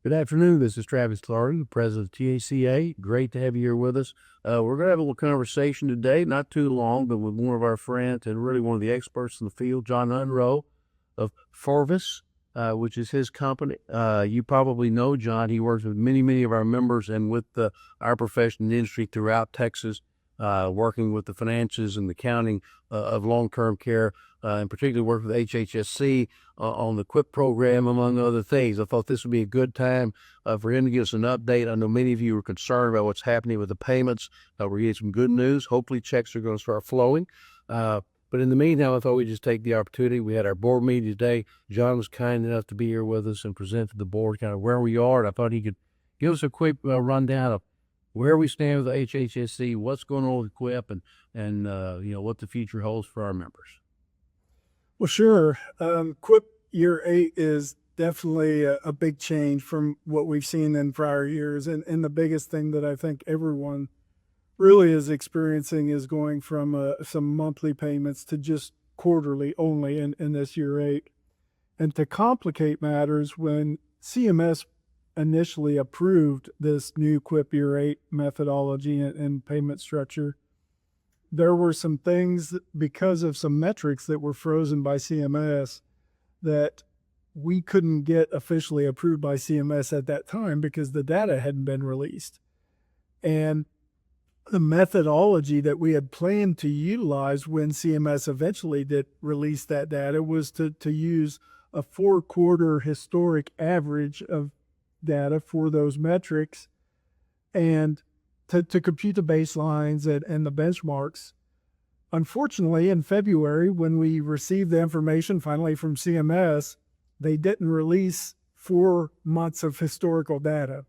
Good afternoon. This is Travis Clardy, the president of THCA. Great to have you here with us. We're going to have a little conversation today, not too long, but with one of our friends and really one of the experts in the field, John Unroe of Forvis, which is his company. You probably know John. He works with many of our members and with our profession and industry throughout Texas, working with the finances and the accounting of long-term care, and particularly work with HHSC on the QUIPP program, among other things. I thought this would be a good time for him to give us an update. I know many of you are concerned about what's happening with the payments. We're getting some good news. Hopefully checks are going to start flowing. But in the meantime, I thought we'd just take the opportunity. We had our board meeting today. John was kind enough to be here with us and present to the board kind of where we are. And I thought he could give us a quick rundown of where we stand with the HHSC, what's going on with QUIPP, and what the future holds for our members. Well, sure. QUIPP year 8 is definitely a big change from what we've seen in prior years. And the biggest thing that I think everyone really is experiencing is going from some monthly payments to just quarterly only in this year 8. And to complicate matters, when CMS initially approved this new QUIPP year 8 methodology and payment structure, there were some things because of some metrics that were frozen by CMS that we couldn't get officially approved by CMS at that time because the data hadn't been released. And the methodology that we had planned to utilize when CMS eventually did release that data was to use a 4-quarter historic average of data for those metrics and to compute the baselines and the benchmarks. Unfortunately, in February, when we received the information finally from CMS, they didn't release 4 months of historical data.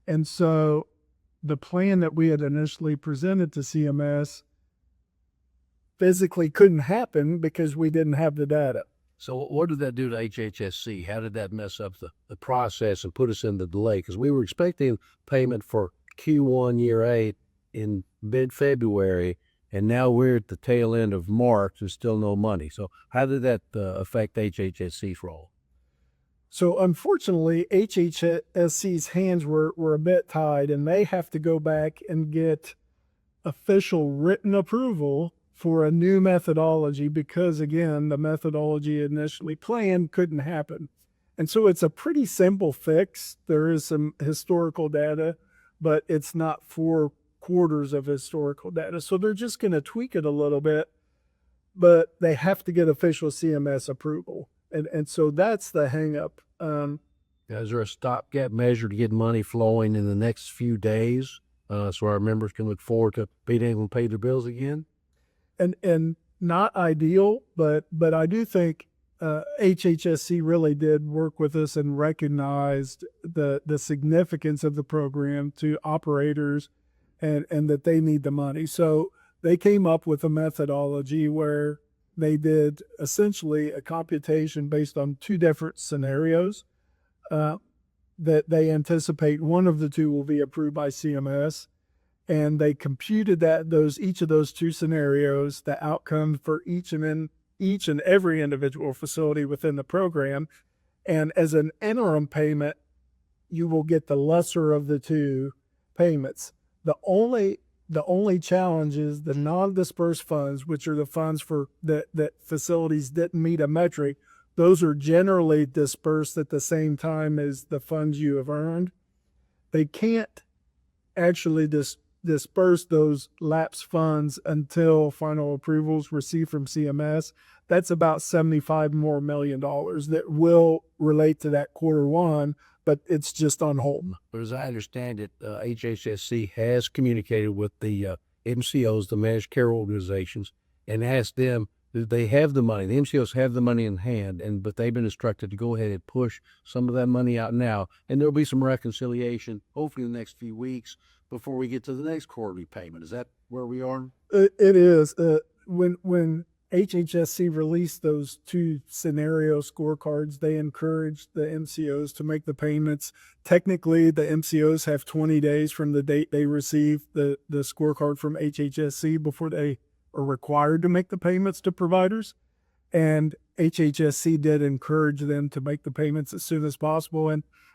And so the plan that we had initially presented to CMS physically couldn't happen because we didn't have the data. So what did that do to HHSC? How did that mess up the process and put us in the delay? Because we were expecting payment for Q1 year 8 in mid-February, and now we're at the tail end of March. There's still no money. So how did that affect HHSC's role? So unfortunately, HHSC's hands were a bit tied, and they have to go back and get official written approval for a new methodology because, again, the methodology initially planned couldn't happen. And so it's a pretty simple fix. There is some historical data, but it's not 4 quarters of historical data. So they're just going to tweak it a little bit, but they have to get official CMS approval. And so that's the hang up. Is there a stopgap measure to get money flowing in the next few days so our members can look forward to being able to pay their bills again? And not ideal, but I do think HHSC really did work with us and recognized the significance of the program to operators and that they need the money. So they came up with a methodology where they did essentially a computation based on 2 different scenarios that they anticipate one of the 2 will be approved by CMS. And they computed each of those 2 scenarios, the outcome for each and every individual facility within the program. And as an interim payment, you will get the lesser of the 2 payments. The only challenge is the non-dispersed funds, which are the funds for that facilities didn't meet a metric. Those are generally dispersed at the same time as the funds you have earned. They can't actually disperse those lapsed funds until final approvals received from CMS. That's about $75 million that will relate to that Q1, but it's just on hold. But as I understand it, HHSC has communicated with the MCOs, the managed care organizations, and asked them, do they have the money? The MCOs have the money in hand, but they've been instructed to go ahead and push some of that money out now, and there'll be some reconciliation, hopefully in the next few weeks, before we get to the next quarterly payment. Is that where we are? It is. When HHSC released those 2 scenario scorecards, they encouraged the MCOs to make the payments. Technically, the MCOs have 20 days from the date they receive the scorecard from HHSC before they are required to make the payments to providers. And HHSC did encourage them to make the payments as soon as possible.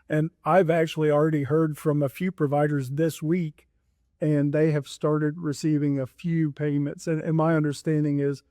And I've actually already heard from a few providers this week, and they have started receiving a few payments. And my understanding is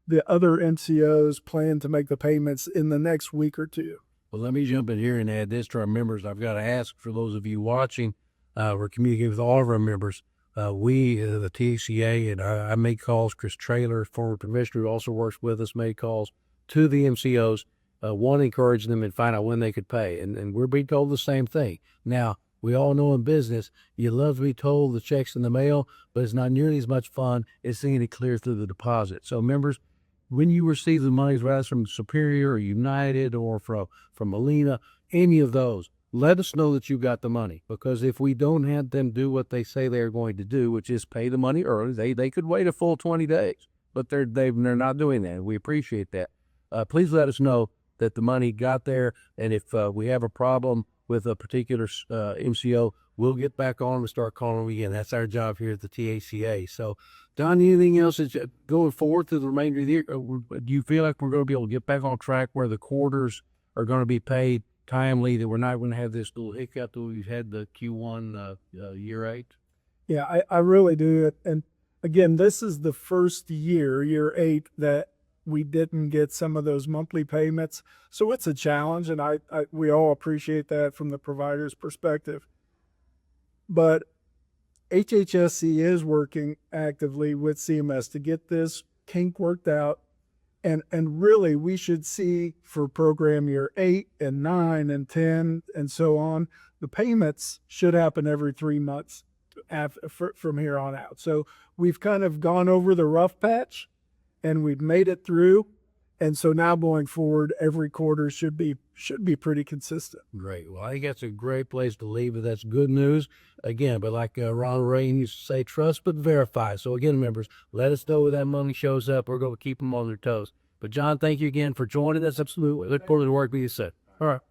the other NCOs plan to make the payments in the next week or two. Well, let me jump in here and add this to our members. I've got to ask for those of you watching, we're communicating with all of our members. The THCA, and I made calls. Chris Traylor, former commissioner who also works with us, made calls to the MCOs, one, encourage them and find out when they could pay. And we're being told the same thing. Now, we all know in business, you love to be told the check's in the mail, but it's not nearly as much fun as seeing it clear through the deposit. So members, when you receive the money, whether it's from Superior or United or from Molina, any of those, let us know that you got the money, because if we don't have them do what they say they're going to do, which is pay the money early, they could wait a full 20 days, but they're not doing that. We appreciate that. Please let us know that the money got there, and if we have a problem with a particular MCO, we'll get back on and start calling them again. That's our job here at the THCA. So, Don, anything else that's going forward through the remainder of the year? Do you feel like we're going to be able to get back on track where the quarters are going to be paid timely, that we're not going to have this little hiccup that we've had the Q1 year 8? Yeah, I really do. And again, this is the first year 8, that we didn't get some of those monthly payments. So it's a challenge, and we all appreciate that from the provider's perspective. But HHSC is working actively with CMS to get this kink worked out. And really, we should see for program year 8 and 9 and 10 and so on, the payments should happen every 3 months from here on out. So we've kind of gone over the rough patch, and we've made it through. And so now going forward, every quarter should be pretty consistent. Great. Well, I think that's a great place to leave it. That's good news. Again, but like Ron Rain used to say, trust but verify. So again, members, let us know when that money shows up. We're going to keep them on their toes. But John, thank you again for joining us. Absolutely. Look forward to working with you soon. All right.